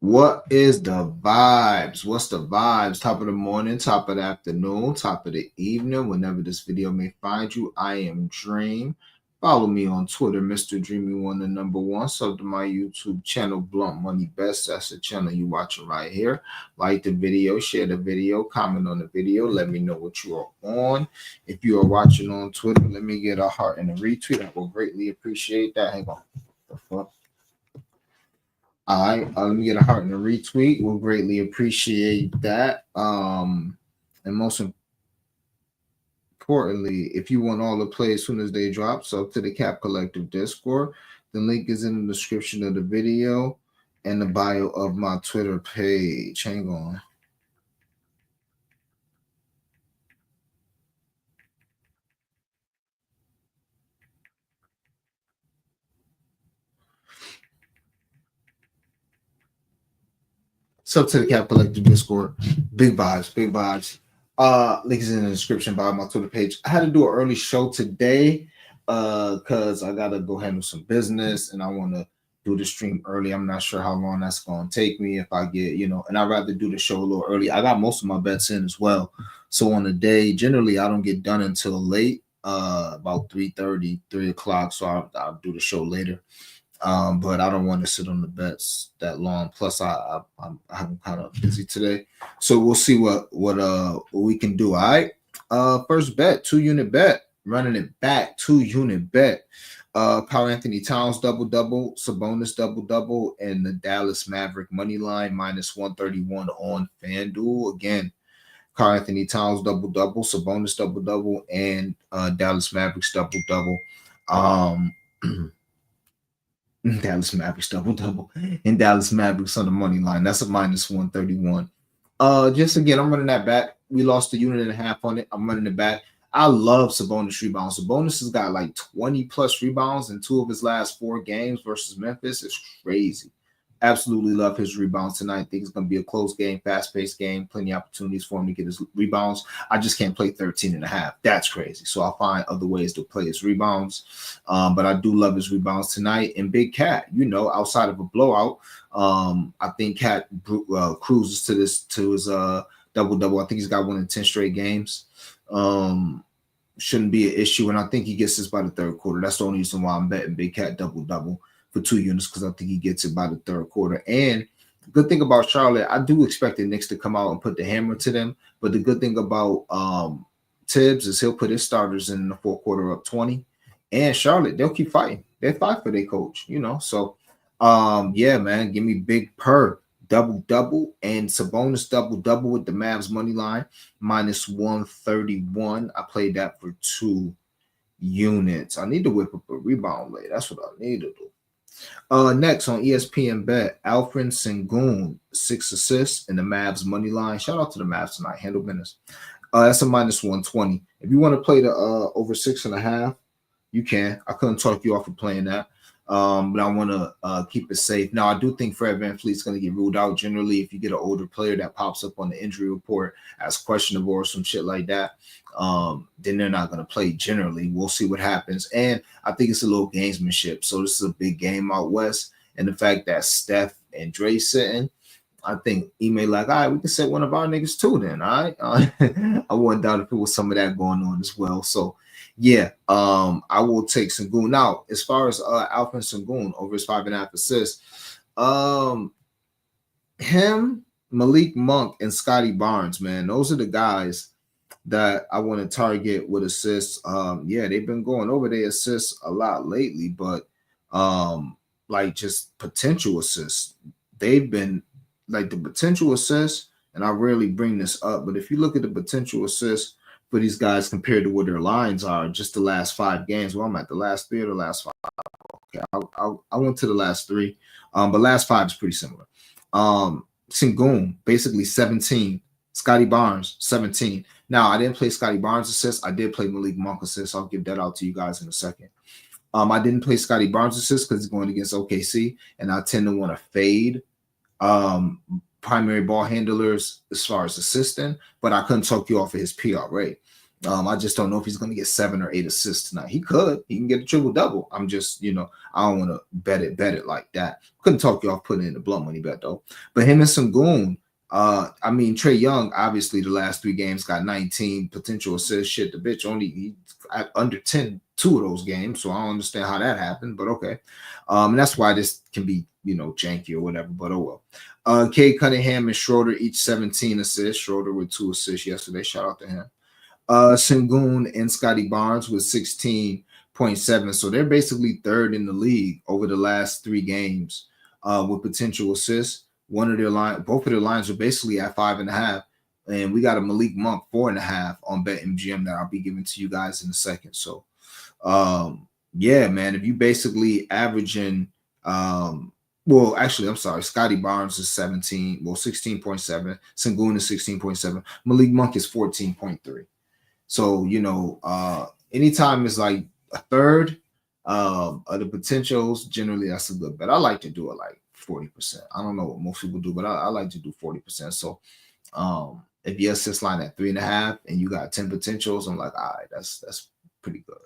What is the vibes? What's the vibes? Top of the morning, top of the afternoon, top of the evening, whenever this video may find you. I am Dream. Follow me on Twitter, Mr. Dreamy1, the number one. Sub to my YouTube channel, Blunt Money Best. That's the channel you watching right here. Like the video, share the video, comment on the video. Let me know what you are on. If you are watching on Twitter, let me get a heart and a retweet. I will greatly appreciate that. Hang on. What the fuck? All right, let me get a heart and a retweet. We'll greatly appreciate that. And most importantly, if you want all the play as soon as they drop, so to the Cap Collective Discord. The link is in the description of the video and the bio of my Twitter page. Hang on. So to the Cap Collective Discord, big vibes, big vibes. Link is in the description by my Twitter page. I had to do an early show today because I gotta go handle some business and I want to do the stream early. I'm not sure how long that's gonna take me if I get, and I'd rather do the show a little early. I got most of my bets in as well. So on the day, generally I don't get done until late, about 3:30, 3 o'clock. So I'll do the show later. But I don't want to sit on the bets that long. Plus, I'm kind of busy today, so we'll see what we can do. All right. First bet, 2-unit bet, running it back, 2-unit bet. Karl Anthony Towns double, Sabonis double, and the Dallas Maverick money line -131 on FanDuel. Again, Karl Anthony Towns double, Sabonis double, and Dallas Mavericks double. Dallas Mavericks double, and Dallas Mavericks on the money line. That's a -131. Just again, I'm running that back. We lost a unit and a half on it. I'm running it back. I love Sabonis rebounds. Sabonis has got like 20 plus rebounds in 2 of his last 4 games versus Memphis. It's crazy. Absolutely love his rebounds tonight. I think it's going to be a close game, fast-paced game, plenty of opportunities for him to get his rebounds. I just can't play 13 and a half. That's crazy. So I'll find other ways to play his rebounds. But I do love his rebounds tonight. And Big Cat, outside of a blowout, I think Cat cruises to his double-double. I think he's got 1 in 10 straight games. Shouldn't be an issue. And I think he gets this by the third quarter. That's the only reason why I'm betting Big Cat double-double for 2 units, because I think he gets it by the third quarter. And the good thing about Charlotte, I do expect the Knicks to come out and put the hammer to them. But the good thing about Tibbs is he'll put his starters in the fourth quarter up 20. And Charlotte, they'll keep fighting. They fight for their coach, So, yeah, man, give me Big Per double, and Sabonis double with the Mavs money line -131. I played that for 2 units. I need to whip up a rebound late. That's what I need to do. Next on ESPN Bet, Alfred Sengun, 6 assists in the Mavs money line. Shout out to the Mavs tonight. Handle business. That's a -120. If you want to play the over 6.5, you can. I couldn't talk you off of playing that. But I want to keep it safe. Now, I do think Fred VanVleet's going to get ruled out. Generally, if you get an older player that pops up on the injury report as questionable or some shit like that, then they're not going to play generally. We'll see what happens. And I think it's a little gamesmanship. So this is a big game out west. And the fact that Steph and Dre sitting, I think he may like, all right, we can set one of our niggas too then, all right? I wouldn't doubt if it was some of that going on as well. So, yeah, I will take Sengun. Now, as far as Alfred Sengun over his 5.5 assists, him, Malik Monk, and Scotty Barnes, man, those are the guys that I want to target with assists. Yeah, they've been going over their assists a lot lately, but like just potential assists, they've been like the potential assists, and I rarely bring this up, but if you look at the potential assists for these guys compared to what their lines are, just the last 5 games. Well, I'm at the last 3 or the last 5. Okay, I went to the last 3, but last 5 is pretty similar. Sengun, basically 17. Scotty Barnes, 17. Now, I didn't play Scotty Barnes assists. I did play Malik Monk assists. I'll give that out to you guys in a second. I didn't play Scotty Barnes assists because he's going against OKC, and I tend to want to fade primary ball handlers as far as assisting, but I couldn't talk you off of his PRA. I just don't know if he's going to get 7 or 8 assists tonight. He could. He can get a triple double. I'm just, I don't want to bet it like that. Couldn't talk you off putting in the blunt money bet though. But him and Sengun, Trae Young, obviously the last 3 games got 19 potential assists. Shit, the bitch only under 10 2 of those games, so I don't understand how that happened. But okay, and that's why this can be janky or whatever. But oh well. Cade Cunningham and Schroeder each 17 assists. Schroeder with 2 assists yesterday. Shout out to him. Sengun and Scotty Barnes with 16.7. So they're basically third in the league over the last 3 games with potential assists. Both of their lines are basically at 5.5. And we got a Malik Monk 4.5 on BetMGM that I'll be giving to you guys in a second. So yeah, man, if you basically averaging Scotty Barnes is 16.7. Sengun is 16.7. Malik Monk is 14.3. So, anytime it's like a third of the potentials, generally that's a good bet. I like to do it like 40%. I don't know what most people do, but I like to do 40%. So if your assist line at 3.5 and you got 10 potentials, I'm like, all right, that's pretty good.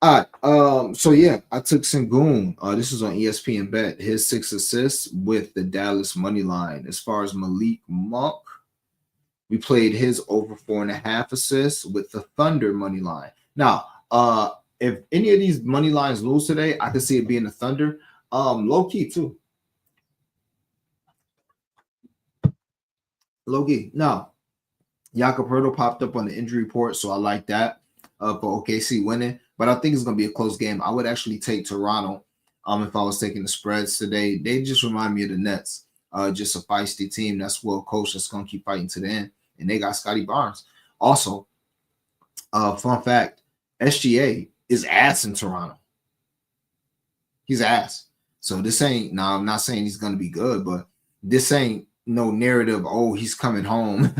All right. So yeah, I took Sengun. This is on ESPN Bet. His 6 assists with the Dallas money line. As far as Malik Monk, we played his over 4.5 assists with the Thunder money line. Now, if any of these money lines lose today, I can see it being the Thunder. Low key too. Low key. Now, Jakob Poeltl popped up on the injury report, so I like that for OKC winning. But I think it's going to be a close game. I would actually take Toronto if I was taking the spreads today. They just remind me of the Nets. Just a feisty team that's well coached, that's going to keep fighting to the end. And they got Scotty Barnes. Also, fun fact, SGA is ass in Toronto. He's ass. So this ain't, now I'm not saying he's going to be good, but this ain't no narrative, oh, he's coming home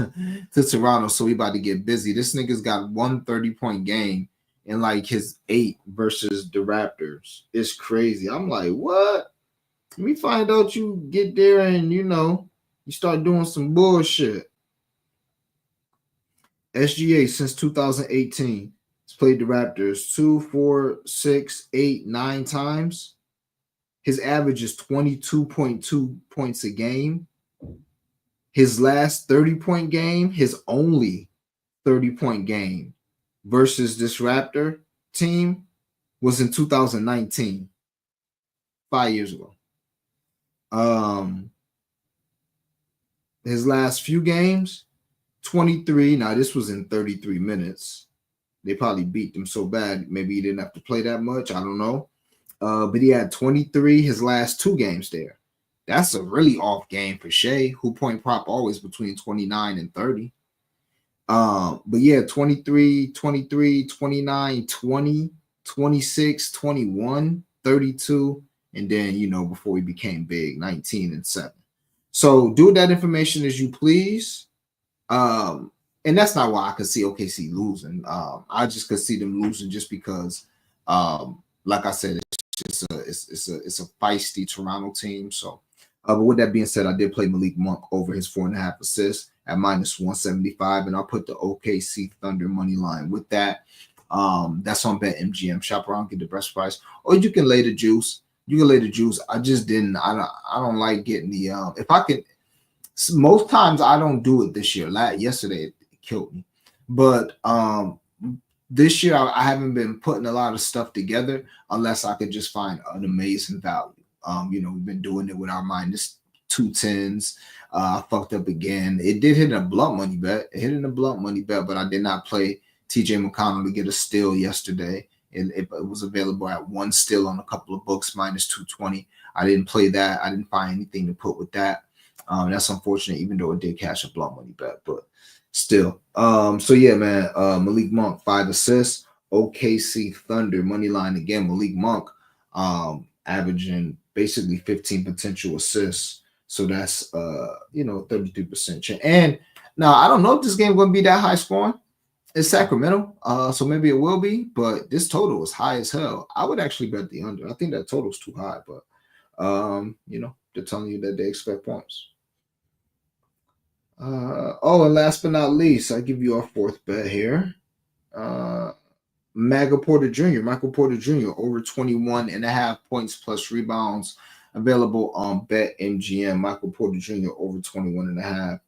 to Toronto, so he about to get busy. This nigga's got 1 30-point game in like his 8 versus the Raptors. It's crazy. I'm like, what? Let me find out you get there and, you start doing some bullshit. SGA since 2018 has played the Raptors 2, 4, 6, 8, 9 times. His average is 22.2 points a game. His last 30-point game, his only 30-point game versus this Raptor team was in 2019, 5 years ago. His last few games, 23. Now, this was in 33 minutes. They probably beat them so bad, maybe he didn't have to play that much. I don't know. But he had 23 his last 2 games there. That's a really off game for Shea, who point prop always between 29 and 30. But yeah, 23, 29, 20, 26, 21, 32, and then, before he became big, 19 and 7. So do that information as you please. And that's not why I could see OKC losing. I just could see them losing just because, like I said, it's a feisty Toronto team. So, but with that being said, I did play Malik Monk over his 4.5 assists at minus 175, and I'll put the OKC Thunder money line with that. That's on BetMGM. Shop around, get the best price, or you can lay the juice. You can lay the juice. I just didn't. I don't like getting the. If I could, most times I don't do it this year. Yesterday it killed me, but this year I haven't been putting a lot of stuff together unless I could just find an amazing value. We've been doing it with our minus 210s. I fucked up again. It did hit a blunt money bet. But I did not play TJ McConnell to get a steal yesterday. It was available at 1 steal on a couple of books, minus 220. I didn't play that. I didn't find anything to put with that. That's unfortunate, even though it did cash a blunt money bet, but still. So yeah, man, Malik Monk, 5 assists. OKC Thunder money line again. Malik Monk averaging basically 15 potential assists. So that's 33% chance. And now I don't know if this game going to be that high scoring. It's Sacramento, so maybe it will be, but this total is high as hell. I would actually bet the under. I think that total is too high, but they're telling you that they expect points. And last but not least, I give you our fourth bet here. Maga Porter Jr., Michael Porter Jr., over 21.5 points plus rebounds, available on BetMGM. Michael Porter Jr., over 21.5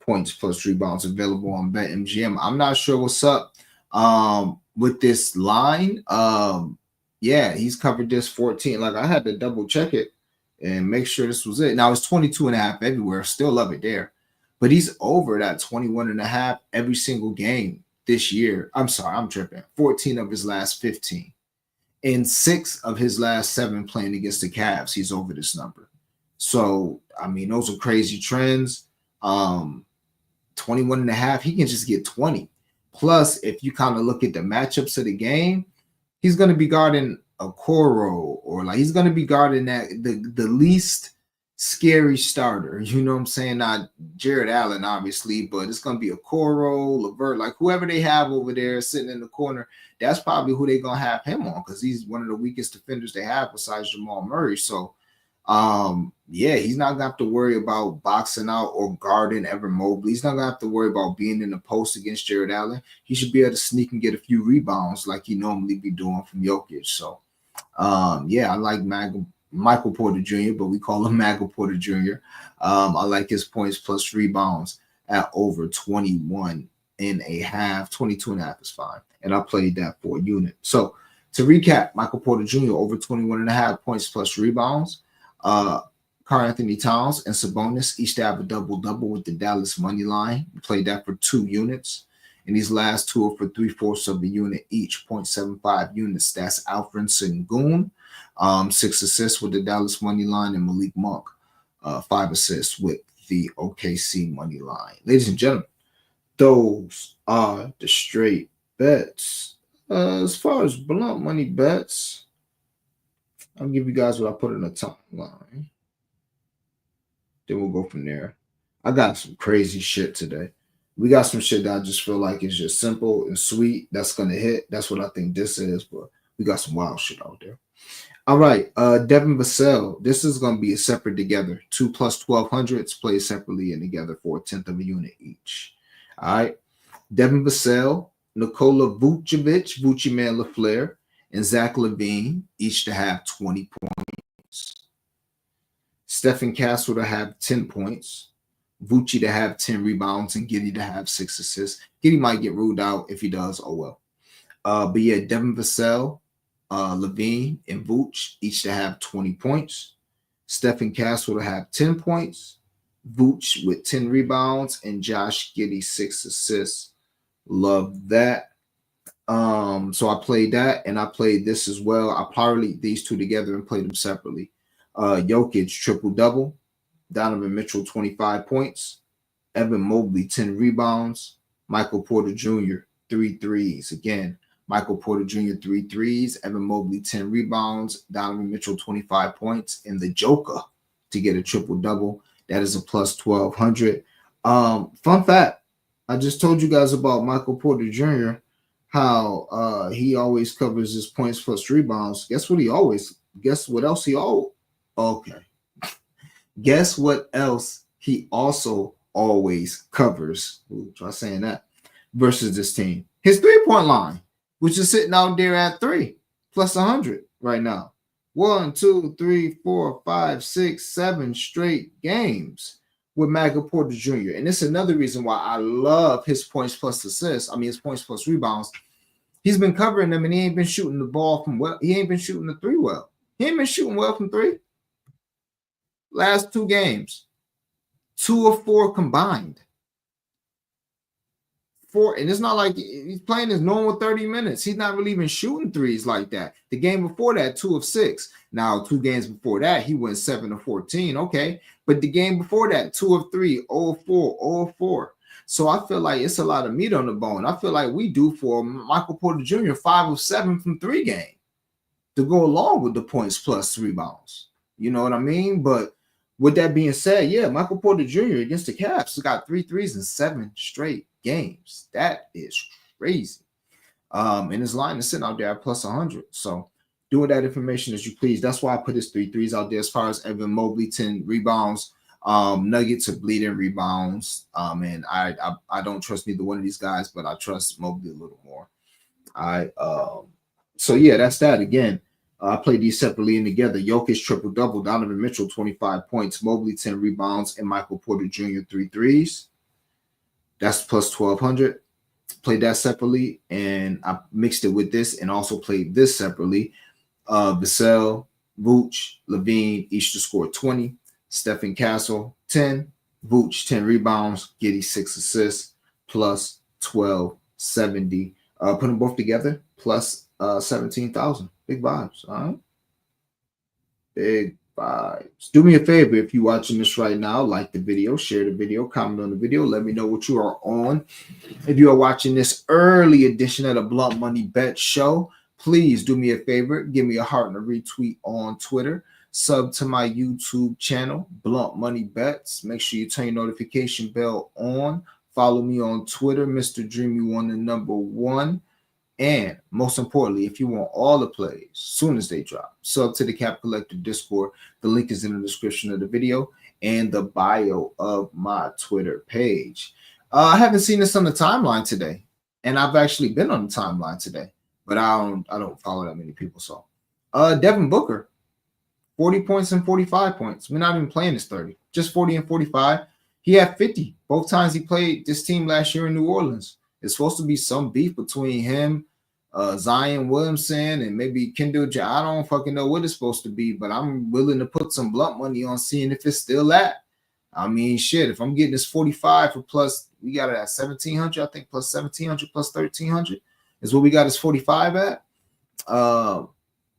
points plus rebounds, available on BetMGM. I'm not sure what's up with this line. Yeah, he's covered this 14. Like, I had to double check it and make sure this was it. Now, it's 22.5 everywhere. Still love it there. But he's over that 21.5 every single game this year. I'm sorry, I'm tripping. 14 of his last 15. In 6 of his last 7 playing against the Cavs, he's over this number. So, I mean, those are crazy trends. 21.5, he can just get 20. Plus, if you kind of look at the matchups of the game, he's going to be guarding a Okoro, or like he's going to be guarding that the least scary starter. You know what I'm saying? Not Jared Allen, obviously, but it's going to be a Okoro, LeVert, like whoever they have over there sitting in the corner. That's probably who they're going to have him on, because he's one of the weakest defenders they have besides Jamal Murray. So, yeah, he's not gonna have to worry about boxing out or guarding Evan Mobley. He's not gonna have to worry about being in the post against Jared Allen. He should be able to sneak and get a few rebounds like he normally be doing from Jokic. So, yeah, I like Michael Porter Jr., but we call him Maga Porter Jr. I like his points plus rebounds at over 21.5. 22.5 is fine, and I played that for a unit. So to recap, Michael Porter Jr. over 21.5 points plus rebounds. Karl-Anthony Towns and Sabonis each to have a double-double with the Dallas money line. We played that for 2 units. And these last 2 are for 3/4 of a unit each, 0.75 units. That's Alfred Sengun, 6 assists with the Dallas money line, and Malik Monk, 5 assists with the OKC money line. Ladies and gentlemen, those are the straight bets. As far as blunt money bets, I'll give you guys what I put in the timeline. Then we'll go from there. I got some crazy shit today. We got some shit that I just feel like is just simple and sweet. That's going to hit. That's what I think this is. But we got some wild shit out there. All right. Devin Vassell. This is going to be a separate together. 2 plus 1,200s played separately and together for 1/10 of a unit each. All right. Devin Vassell, Nikola Vucevic, Vucci Man LaFleur, and Zach LaVine, each to have 20 points. Stephen Castle to have 10 points. Vucci to have 10 rebounds, and Giddey to have 6 assists. Giddey might get ruled out. If he does, oh well. But yeah, Devin Vassell, LaVine, and Vooch each to have 20 points. Stephen Castle to have 10 points. Vooch with 10 rebounds, and Josh Giddey 6 assists. Love that. So I played that, and I played this as well. I parlayed these two together and played them separately. Jokic triple-double. Donovan Mitchell 25 points. Evan Mobley 10 rebounds. Michael Porter Jr. 3 threes. Again, Michael Porter Jr. 3 threes. Evan Mobley 10 rebounds. Donovan Mitchell 25 points. And the Joker to get a triple-double. That is a plus 1,200. Fun fact, I just told you guys about Michael Porter Jr., how he always covers his points plus rebounds. Guess what else he always okay. Guess what else he also always covers? Ooh, try saying that. Versus this team. His 3-point line, which is sitting out there at 3 plus 100 right now. 1, 2, 3, 4, 5, 6, 7 straight games with Michael Porter Jr. And it's another reason why I love his points plus assists. I mean, his points plus rebounds. He's been covering them, and he ain't been shooting the ball from well. He ain't been shooting the 3 well. He ain't been shooting well from 3. Last 2 games, 2 of 4 combined. 4, and it's not like he's playing his normal 30 minutes. He's not really even shooting threes like that. The game before that, 2 of 6. Now, 2 games before that, he went 7 of 14. Okay, but the game before that, 2 of 3, 0 of 4, 0 of 4. So I feel like it's a lot of meat on the bone. I feel like we do for Michael Porter Jr. 5 of 7 from 3 game to go along with the points plus rebounds. You know what I mean? But with that being said, yeah, Michael Porter Jr. against the Caps got 3 threes in 7 straight games. That is crazy. And his line is sitting out there at plus 100. So doing that information as you please. That's why I put his 3 threes out there. As far as Evan Mobley, 10 rebounds. Nuggets are bleeding rebounds. And I don't trust neither one of these guys, but I trust Mobley a little more. I so yeah, that's that again. I played these separately and together. Jokic triple double, Donovan Mitchell 25 points, Mobley 10 rebounds, and Michael Porter Jr. 3 threes. That's plus 1200. Played that separately, and I mixed it with this, and also played this separately. Vassell, Vooch, Levine each to score 20. Stephen Castle 10. Vooch 10 rebounds. Giddey 6 assists plus 1270. Put them both together plus 17,000. Big vibes. All right. Big vibes. Do me a favor if you're watching this right now, like the video, share the video, comment on the video. Let me know what you are on. If you are watching this early edition of the Blunt Money Bet Show, please do me a favor. Give me a heart and a retweet on Twitter. Sub to my YouTube channel, Blunt Money Bets. Make sure you turn your notification bell on. Follow me on Twitter, Mr. Dreamy One, the number one. And most importantly, if you want all the plays as soon as they drop, sub to the Cap Collective Discord. The link is in the description of the video and the bio of my Twitter page. I haven't seen this on the timeline today, and I've actually been on the timeline today, but I don't follow that many people. So, Devin Booker, 40 points and 45 points. We're not even playing this 30, just 40 and 45. He had 50 both times he played this team last year in New Orleans. It's supposed to be some beef between him, Zion Williamson, and maybe Kendall. I don't fucking know what it's supposed to be, but I'm willing to put some blunt money on seeing if it's still that. I mean, shit, if I'm getting this 45 for plus, we got it at 1,700, I think, plus 1,700 plus 1,300 is what we got this 45 at.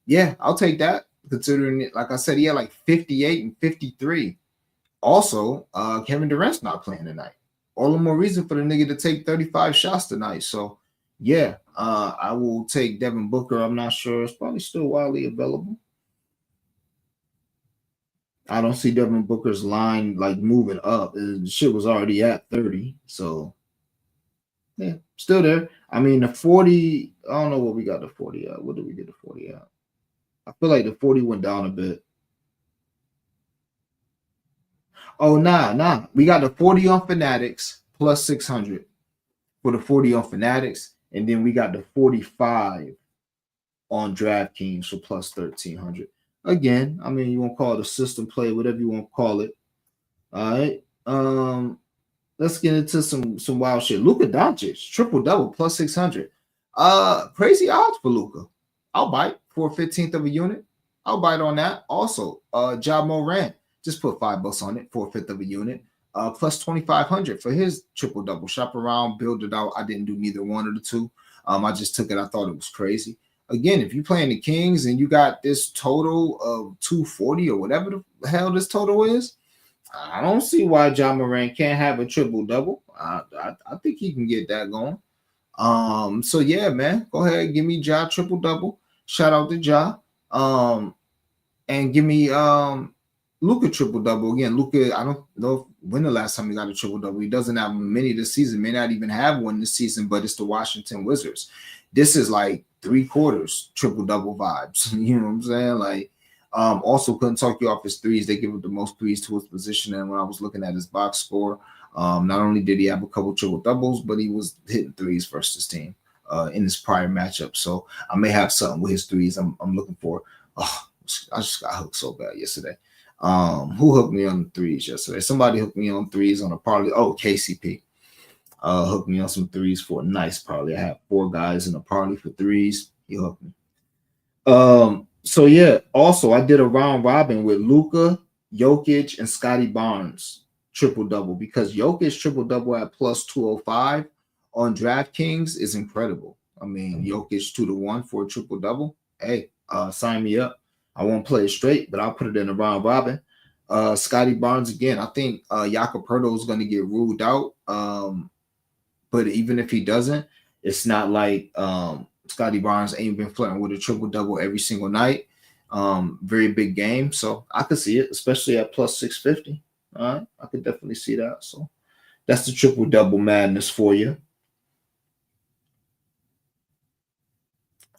Yeah, I'll take that, considering it, like I said, he had like 58 and 53. Also, Kevin Durant's not playing tonight. All the more reason for the nigga to take 35 shots tonight. So, yeah, I will take Devin Booker. I'm not sure. It's probably still widely available. I don't see Devin Booker's line like moving up. The shit was already at 30. So, yeah, still there. I mean, the 40, I don't know what we got the 40 at. What did we get the 40 at? I feel like the 40 went down a bit. Oh, nah. We got the 40 on Fanatics plus 600 for the 40 on Fanatics. And then we got the 45 on DraftKings for plus 1,300. Again, I mean, you want to call it a system play, whatever you want to call it. All right. Let's get into some wild shit. Luka Doncic, triple double plus 600. Crazy odds for Luka. I'll bite for 1/15 of a unit. I'll bite on that. Also, Ja Morant just put $5 on it for 1/5 of a unit. Plus 2,500 for his triple double. Shop around, build it out. I didn't do neither one of the two. I just took it. I thought it was crazy. Again, if you're playing the Kings and you got this total of 240 or whatever the hell this total is, I don't see why Ja Morant can't have a triple double. I think he can get that going. So yeah, man, go ahead, give me Ja triple double. Shout out to Ja. And give me Luka triple double again. Luka, I don't know when the last time he got a triple double. He doesn't have many this season. May not even have one this season. But it's the Washington Wizards. This is like 3/4 triple double vibes. You know what I'm saying? Like, also couldn't talk you off his threes. They give him the most threes to his position. And when I was looking at his box score, not only did he have a couple triple doubles, but he was hitting threes versus his team in his prior matchup. So I may have something with his threes. I'm looking for. Oh, I just got hooked so bad yesterday. Who hooked me on the threes yesterday? Somebody hooked me on threes on a parlay. Oh, KCP. Hooked me on some threes for a nice parlay. I have 4 guys in a parlay for threes. He hooked me. So yeah, also I did a round robin with Luka, Jokic, and Scotty Barnes triple double because Jokic triple double at plus 205 on DraftKings is incredible. I mean, Jokic 2-1 for a triple double. Hey, sign me up. I won't play it straight, but I'll put it in a round robin. Scotty Barnes again. I think Jakob Poeltl is going to get ruled out. But even if he doesn't, it's not like Scotty Barnes ain't been flirting with a triple double every single night. Very big game, so I could see it, especially at plus 650. All right, I could definitely see that. So that's the triple double madness for you.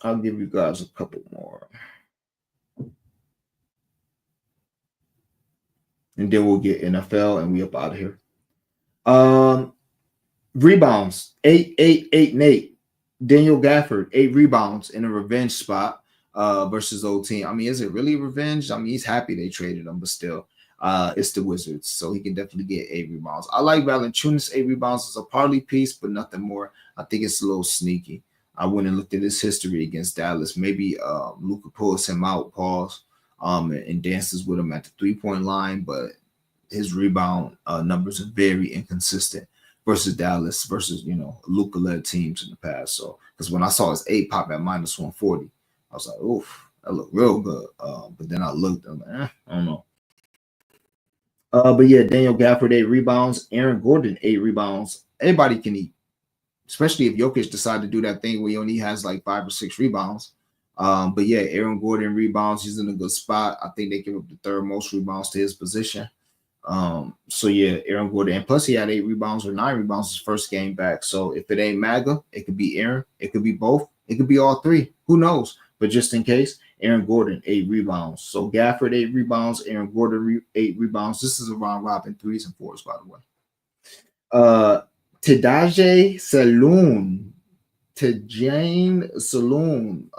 I'll give you guys a couple more. and then we'll get NFL and we up out of here. Um, Rebounds, 8, 8, 8, and 8. Daniel Gafford, 8 rebounds in a revenge spot versus old team. I mean, is it really revenge? I mean, he's happy they traded him, but still, it's the Wizards, so he can definitely get 8 rebounds. I like Valanciunas, 8 rebounds as a parley piece, but nothing more. I think it's a little sneaky. I went and looked at his history against Dallas. Maybe Luka pulls him out, pause, and dances with him at the 3-point line, but his rebound numbers are very inconsistent versus Dallas versus Luka led teams in the past. So because when I saw his 8 pop at minus 140, I was like, oof, that looked real good. But then I looked, I'm like, I don't know. But yeah, Daniel Gafford 8 rebounds, Aaron Gordon 8 rebounds. Everybody can eat, especially if Jokic decide to do that thing where he only has like 5 or 6 rebounds. But yeah, Aaron Gordon rebounds. He's in a good spot. I think they give up the third most rebounds to his position. So yeah, Aaron Gordon, and plus he had 8 rebounds or 9 rebounds his first game back. So if it ain't MAGA, it could be Aaron, it could be both, it could be all three. Who knows? But just in case, Aaron Gordon 8 rebounds. So Gafford 8 rebounds, Aaron Gordon 8 rebounds. This is a round robin 3s and 4s, by the way. Tadaje Saloon. Tejane Saloon.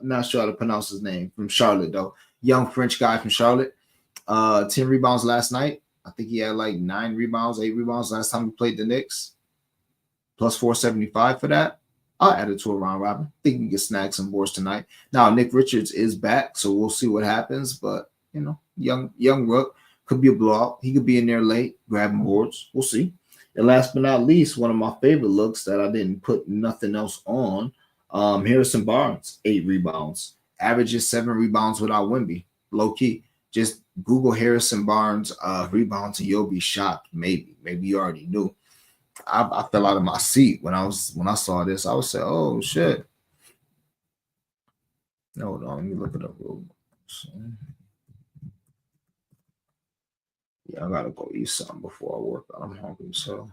Not sure how to pronounce his name, from Charlotte though. Young French guy from Charlotte. 10 rebounds last night. I think he had like 9 rebounds, 8 rebounds last time he played the Knicks. Plus 475 for that. I'll add it to a round robin. I think we can get snags some boards tonight. Now Nick Richards is back, so we'll see what happens. But young Rook could be a blowout. He could be in there late, grabbing boards. We'll see. And last but not least, one of my favorite looks that I didn't put nothing else on. Harrison Barnes, 8 rebounds. Averages 7 rebounds without Wemby. Low key. Just Google Harrison Barnes rebounds and you'll be shocked. Maybe you already knew. I fell out of my seat when I saw this. I was saying, "Oh shit!" Hold on, let me look it up real quick. Yeah, I gotta go eat something before I work out. I'm hungry, so.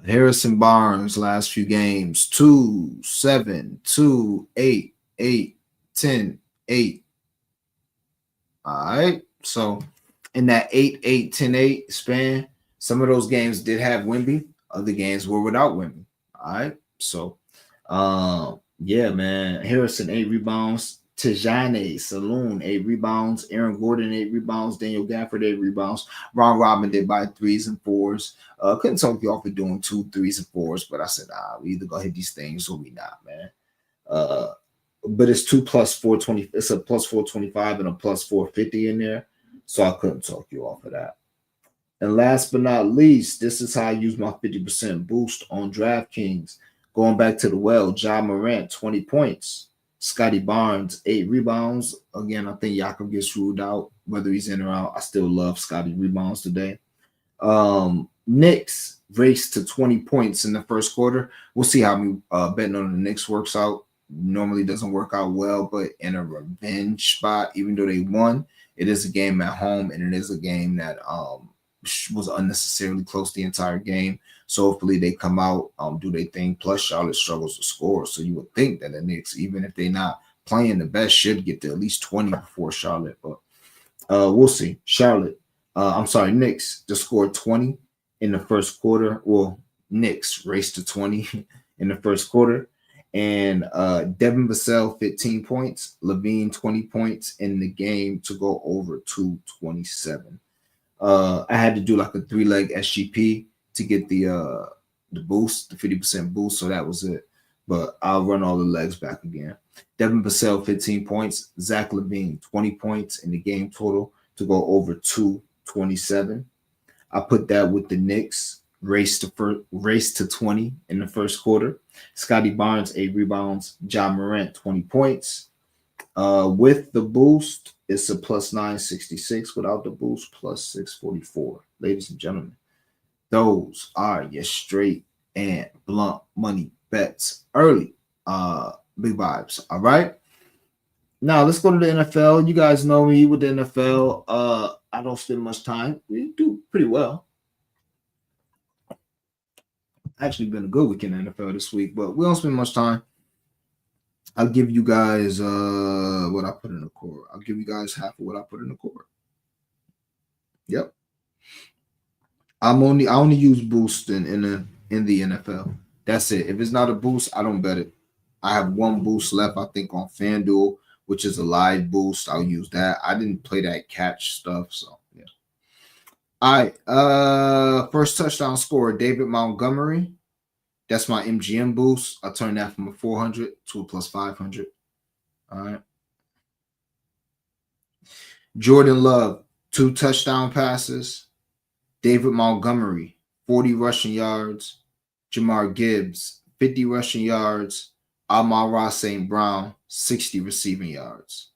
Harrison Barnes last few games 2, 7, 2, 8, 8, 10, 8. All right. So in that 8, 8, 10, 8 span, some of those games did have Wemby. Other games were without Wemby. All right. So yeah, man. Harrison 8 rebounds. Tejane Saloon 8 rebounds. Aaron Gordon 8 rebounds. Daniel Gafford 8 rebounds. Ron Robin did by 3s and 4s. Couldn't talk you off of doing 2, 3s and 4s, but I said, we either gonna hit these things or we not, man. But it's 2 plus 420. It's a plus 425 and a plus 450 in there. So I couldn't talk you off of that. And last but not least, this is how I use my 50% boost on DraftKings. Going back to the well, Ja Morant, 20 points. Scotty Barnes, 8 rebounds. Again, I think Jakob gets ruled out, whether he's in or out. I still love Scotty rebounds today. Knicks race to 20 points in the first quarter. We'll see how me betting on the Knicks works out. Normally doesn't work out well, but in a revenge spot, even though they won, it is a game at home, and it is a game that was unnecessarily close the entire game. So hopefully they come out, do their thing. Plus Charlotte struggles to score, so you would think that the Knicks, even if they're not playing the best, should get to at least 20 before Charlotte. But we'll see. Knicks just scored 20 in the first quarter. Well, Knicks raced to 20 in the first quarter. And Devin Vassell, 15 points. Levine, 20 points in the game to go over 227. I had to do like a 3-leg SGP to get the boost, the 50% boost. So that was it. But I'll run all the legs back again. Devin Vassell, 15 points. Zach Levine, 20 points in the game total to go over 227. I put that with the Knicks. Race to 20 in the first quarter. Scotty Barnes, 8 rebounds. Ja Morant, 20 points. With the boost, it's a plus 966. Without the boost, plus 644. Ladies and gentlemen, those are your straight and blunt money bets early. Big vibes. All right. Now let's go to the NFL. You guys know me with the NFL. I don't spend much time. We do pretty well. Actually, been a good weekend in the NFL this week, but we don't spend much time. I'll give you guys what I put in the core. I'll give you guys half of what I put in the core. Yep. I only use boost in the NFL. That's it. If it's not a boost, I don't bet it. I have one boost left, I think, on FanDuel, which is a live boost. I'll use that. I didn't play that catch stuff, so yeah. All right. First touchdown scorer, David Montgomery. That's my MGM boost. I turned that from a 400 to a plus 500. All right. Jordan Love, 2 touchdown passes. David Montgomery, 40 rushing yards. Jahmyr Gibbs, 50 rushing yards. Amon-Ra St. Brown, 60 receiving yards.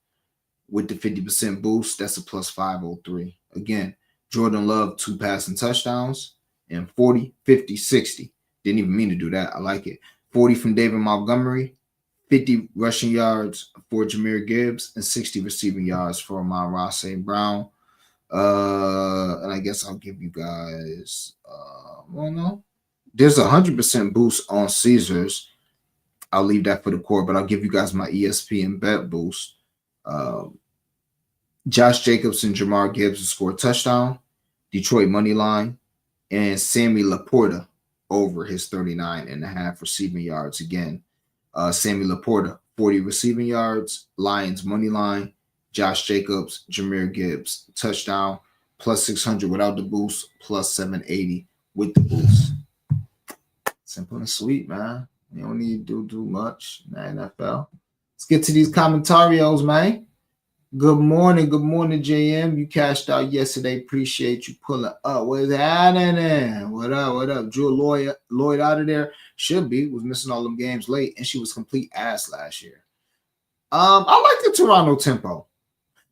With the 50% boost, that's a plus 503. Again, Jordan Love, 2 passing touchdowns, and 40, 50, 60. Didn't even mean to do that. I like it. 40 from David Montgomery, 50 rushing yards for Jahmyr Gibbs, and 60 receiving yards for Amon-Ra St. Brown. And I guess I'll give you guys, well, no. There's 100% boost on Caesars. I'll leave that for the core, but I'll give you guys my ESPN bet boost. Josh Jacobs and Jahmyr Gibbs to score a touchdown. Detroit money line. And Sammy Laporta over his 39.5 receiving yards. Again, Sammy Laporta, 40 receiving yards. Lions money line. Josh Jacobs, Jahmyr Gibbs, touchdown, plus 600 without the boost, plus 780 with the boost. Simple and sweet, man. You don't need to do much in the NFL. Let's get to these commentarios, man. Good morning, JM. You cashed out yesterday. Appreciate you pulling up. What's happening? What up? Drew Lloyd out of there. Should be. Was missing all them games late, and she was complete ass last year. I like the Toronto tempo.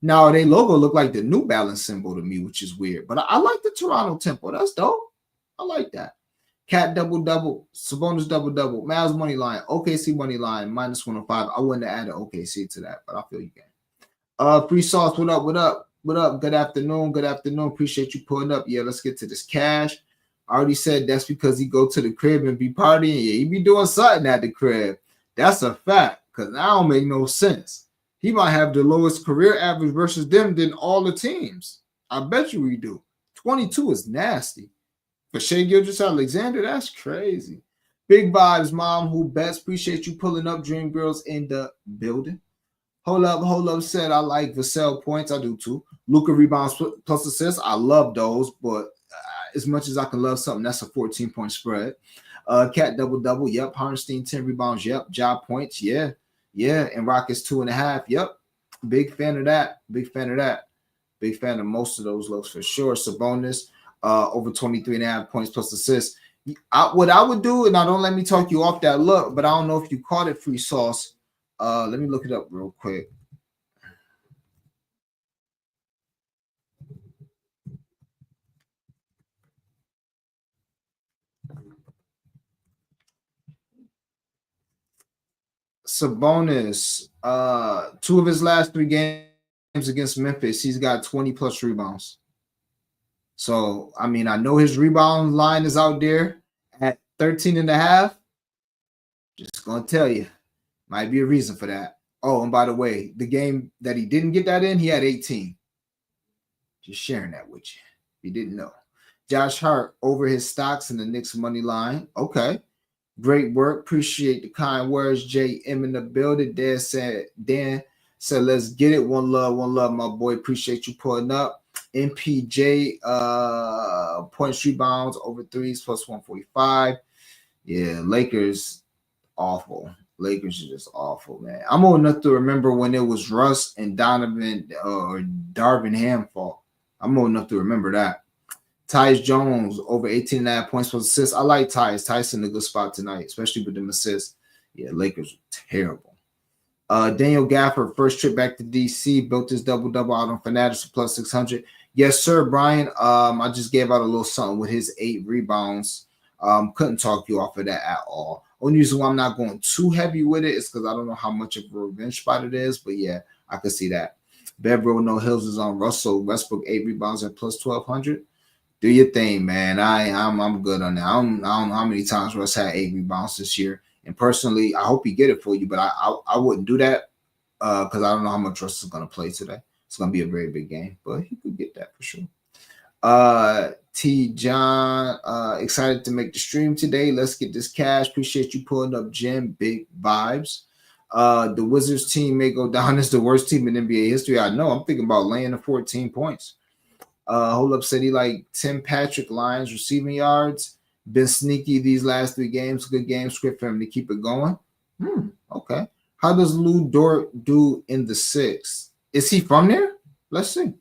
Now, their logo look like the New Balance symbol to me, which is weird. But I like the Toronto tempo. That's dope. I like that. Cat double-double. Sabonis double-double. Mavs money line. OKC money line. Minus 105. I wouldn't have added OKC to that, but I feel you, gang. Free sauce. What up? Good afternoon. Appreciate you pulling up. Yeah, let's get to this cash. I already said that's because he go to the crib and be partying. Yeah, he be doing something at the crib. That's a fact, because that don't make no sense. He might have the lowest career average versus them than all the teams. I bet you he do. 22 is nasty. For Shai Gilgeous-Alexander, that's crazy. Big vibes, mom, who bets. Appreciate you pulling up. Dream Girls in the building. Hold up, said I like Vassell points. I do too. Luka rebounds plus assists. I love those, but as much as I can love something, that's a 14-point spread. Cat double-double. Yep. Hartenstein, 10 rebounds. Yep. Ja points. Yeah. And Rockets 2.5. Yep. Big fan of that. Big fan of most of those looks for sure. Sabonis, over 23.5 points plus assists. What I would do, and don't let me talk you off that look, but I don't know if you caught it, free sauce. Let me look it up real quick. Sabonis, 2 of his last 3 games against Memphis, he's got 20 plus rebounds. So, I mean, I know his rebound line is out there at 13.5. Just gonna tell you, might be a reason for that. Oh, and by the way, the game that he didn't get that in, he had 18. Just sharing that with you. If you didn't know. Josh Hart over his stocks in the Knicks money line. Okay. Great work. Appreciate the kind words. JM in the building. Dan said, let's get it. One love, my boy. Appreciate you pulling up. MPJ points, rebounds, over threes, plus 145. Yeah, Lakers, awful. Lakers are just awful, man. I'm old enough to remember when it was Russ and Donovan or Darvin Ham fault. I'm old enough to remember that. Tyus Jones over 18.5 points plus assists. I like Tyus. Tyus in a good spot tonight, especially with them assists. Yeah, Lakers are terrible. Daniel Gafford, first trip back to DC, built his double-double out on Fanatics for plus 600. Yes, sir, Brian. I just gave out a little something with his 8 rebounds. Couldn't talk you off of that at all. Only reason why I'm not going too heavy with it is because I don't know how much of a revenge spot it is. But, yeah, I could see that. Beverly No Hills is on Russell Westbrook, 8 rebounds at plus 1,200. Do your thing, man. I'm good on that. I don't know how many times Russ had 8 rebounds this year. And personally, I hope he get it for you, but I wouldn't do that because I don't know how much Russ is gonna play today. It's gonna be a very big game, but he could get that for sure. T John, excited to make the stream today. Let's get this cash. Appreciate you pulling up, Jim. Big vibes. The Wizards team may go down as the worst team in NBA history. I know. I'm thinking about laying the 14 points. Hold up said he like Tim Patrick Lions receiving yards. Been sneaky these last 3 games. Good game script for him to keep it going. Okay. How does Lou Dort do in the 6? Is he from there? Let's see.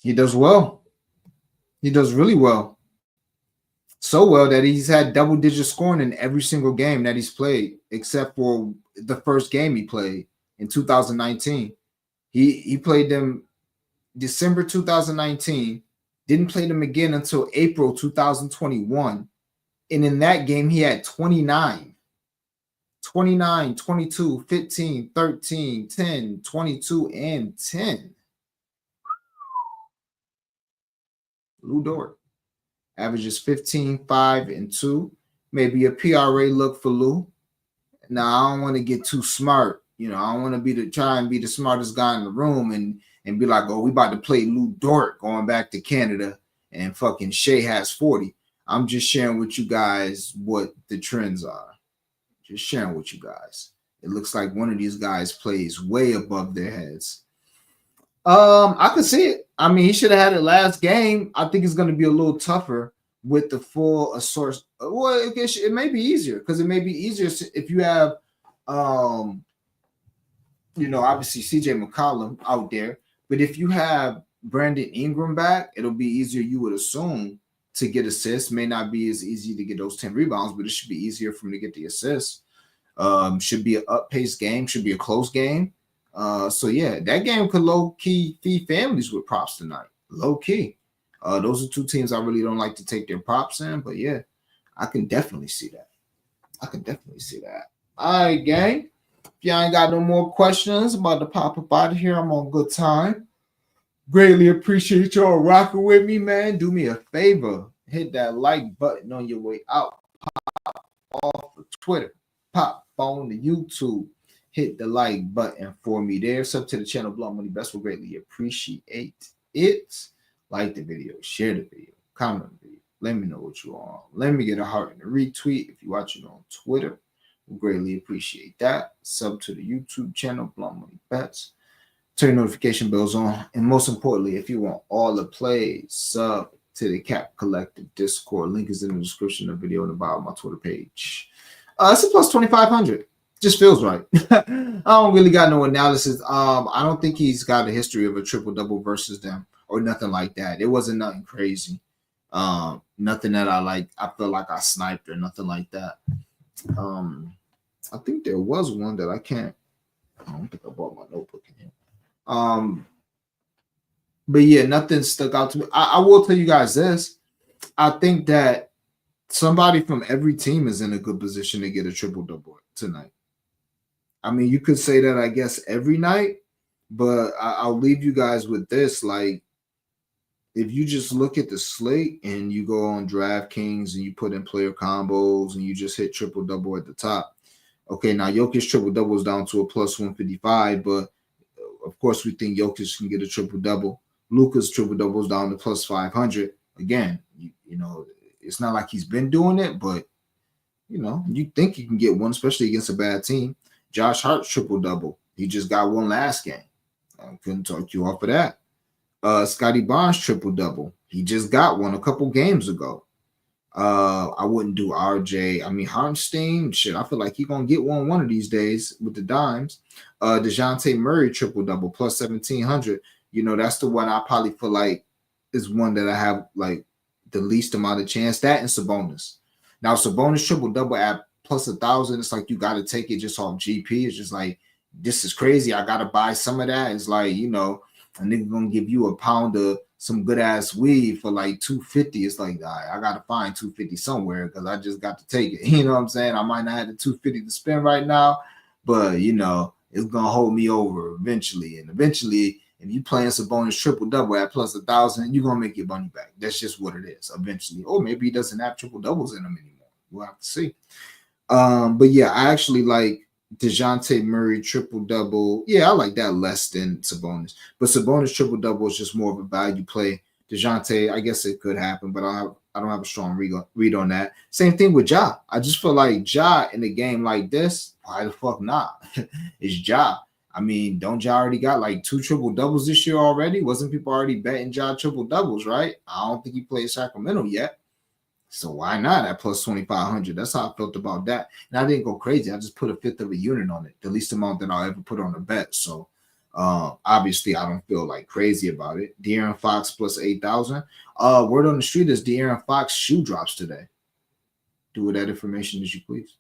He does well. He does really well. So well that he's had double-digit scoring in every single game that he's played, except for the first game he played in 2019. He played them December 2019, didn't play them again until April 2021. And in that game, he had 29, 22, 15, 13, 10, 22, and 10. Lou Dort averages 15, 5, and 2. Maybe a PRA look for Lou. Now, I don't want to get too smart. I don't want to try and be the smartest guy in the room and be like, oh, we about to play Lou Dort going back to Canada and fucking Shea has 40. I'm just sharing with you guys what the trends are. Just sharing with you guys. It looks like one of these guys plays way above their heads. I could see it. I mean, he should have had it last game. I think it's going to be a little tougher with the full source. Well, it may be easier because it may be easier if you have, obviously CJ McCollum out there. But if you have Brandon Ingram back, it'll be easier, you would assume, to get assists. May not be as easy to get those 10 rebounds, but it should be easier for him to get the assists. Should be an up-paced game, should be a close game. So yeah, that game could low-key feed families with props tonight. Low-key. Those are 2 teams I really don't like to take their props in, but yeah, I can definitely see that. All right, gang. If y'all ain't got no more questions, I'm about to pop up out of here. I'm on good time. Greatly appreciate y'all rocking with me, man. Do me a favor. Hit that like button on your way out. Pop off of Twitter. Pop on the YouTube. Hit the like button for me there. Sub to the channel, Blunt Money Best. Will greatly appreciate it. Like the video. Share the video. Comment on the video. Let me know what you are. Let me get a heart and a retweet if you're watching on Twitter. We'll greatly appreciate that. Sub to the YouTube channel, Blunt Money Bets. Turn notification bells on. And most importantly, if you want all the plays, sub to the Cap Collective Discord. Link is in the description of the video and the bottom of my Twitter page. It's a plus 2,500. Just feels right. I don't really got no analysis. I don't think he's got a history of a triple-double versus them or nothing like that. It wasn't nothing crazy. Nothing that I feel like I sniped or nothing like that. I think there was one that I don't think I bought my notebook in here. But yeah, nothing stuck out to me. I will tell you guys this. I think that somebody from every team is in a good position to get a triple-double tonight. I mean, you could say that, I guess, every night, but I'll leave you guys with this. Like, if you just look at the slate and you go on DraftKings and you put in player combos and you just hit triple-double at the top. Okay, now Jokic triple-double is down to a plus 155, but of course we think Jokic can get a triple-double. Luka's triple-double is down to plus 500. Again, you know, it's not like he's been doing it, but, you know, you think you can get one, especially against a bad team. Josh Hart's triple-double. He just got one last game. I couldn't talk you off of that. Scotty Barnes triple-double. He just got one a couple games ago. I wouldn't do RJ. I mean, Hartenstein, shit, I feel like he's going to get one of these days with the dimes. DeJounte Murray triple-double plus 1,700. You know, that's the one I probably feel like is one that I have, like, the least amount of chance. That and Sabonis. Now, Sabonis triple-double at plus 1,000, it's like you got to take it just off GP. It's just like, this is crazy. I got to buy some of that. It's like, you know, a nigga gonna give you a pound of some good ass weed for like 250. It's like I gotta find 250 somewhere because I just got to take it. You know what I'm saying? I might not have the 250 to spend right now, but you know, it's gonna hold me over eventually. And eventually, if you playing Sabonis triple double at plus 1,000, you're gonna make your money back. That's just what it is eventually. Or maybe he doesn't have triple doubles in him anymore. We'll have to see. But yeah, I actually like DeJounte Murray triple double. Yeah, I like that less than Sabonis. But Sabonis triple double is just more of a value play. DeJounte, I guess it could happen, but I don't have a strong read on that. Same thing with Ja. I just feel like Ja in a game like this, why the fuck not? It's Ja. I mean, don't Ja already got like 2 triple doubles this year already? Wasn't people already betting Ja triple doubles, right? I don't think he played Sacramento yet. So why not at plus 2,500? That's how I felt about that. And I didn't go crazy. I just put a fifth of a unit on it, the least amount that I'll ever put on a bet. So obviously I don't feel like crazy about it. De'Aaron Fox plus 8,000. Word on the street is De'Aaron Fox shoe drops today. Do with that information as you please.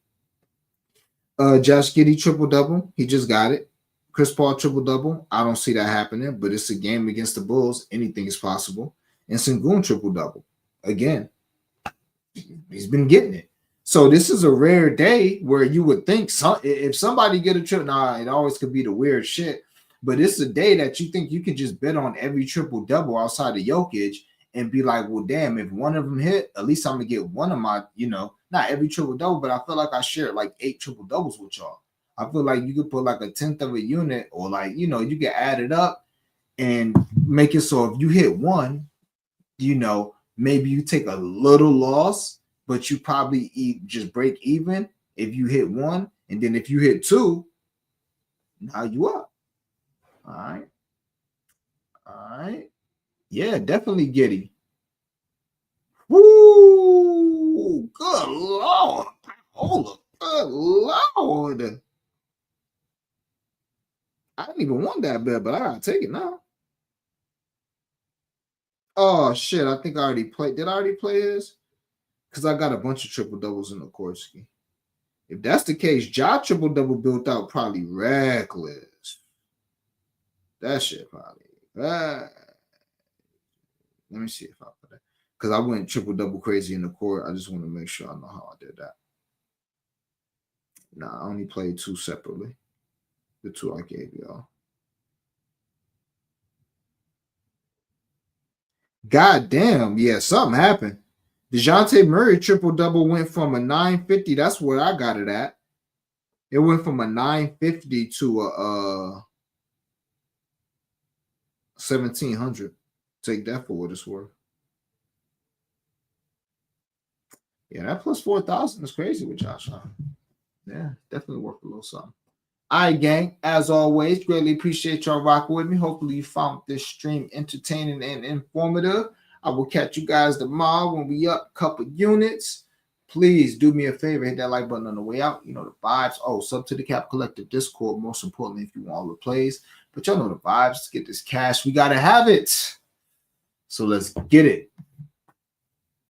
Josh Giddey triple double. He just got it. Chris Paul triple double. I don't see that happening, but it's a game against the Bulls. Anything is possible. And Sengun triple double. Again, he's been getting it. So this is a rare day where you would think if somebody get a trip, it always could be the weird shit. But it's a day that you think you can just bet on every triple double outside of Jokic and be like, well, damn, if one of them hit, at least I'm gonna get one of my, not every triple double, but I feel like I shared like 8 triple doubles with y'all. I feel like you could put like a 10th of a unit, or like, you can add it up and make it so if you hit one, maybe you take a little loss, but you probably just break even if you hit one. And then if you hit 2, now you up. All right. Yeah, definitely Giddey. Woo! Good Lord. Hold up. Good Lord. I didn't even want that bet, but I gotta take it now. Oh shit! I think I already played. Did I already play his? Because I got a bunch of triple doubles in the Korsky. If that's the case, Ja triple double built out probably reckless. That shit probably. Let me see if I put that. Because I went triple double crazy in the court. I just want to make sure I know how I did that. Nah, I only played 2 separately. The 2 I gave y'all. God damn. Yeah, something happened. DeJounte Murray triple double went from a 950. That's where I got it at. It went from a 950 to a 1,700. Take that for what it's worth. Yeah, that plus 4,000 is crazy with Josh Allen. Yeah, definitely worth a little something. All right, gang. As always, greatly appreciate y'all rocking with me. Hopefully you found this stream entertaining and informative. I will catch you guys tomorrow when we up a couple units. Please do me a favor, hit that like button on the way out. You know the vibes. Oh, sub to the Cap Collective Discord. Most importantly, if you want all the plays. But y'all know the vibes. Let's get this cash. We got to have it. So let's get it.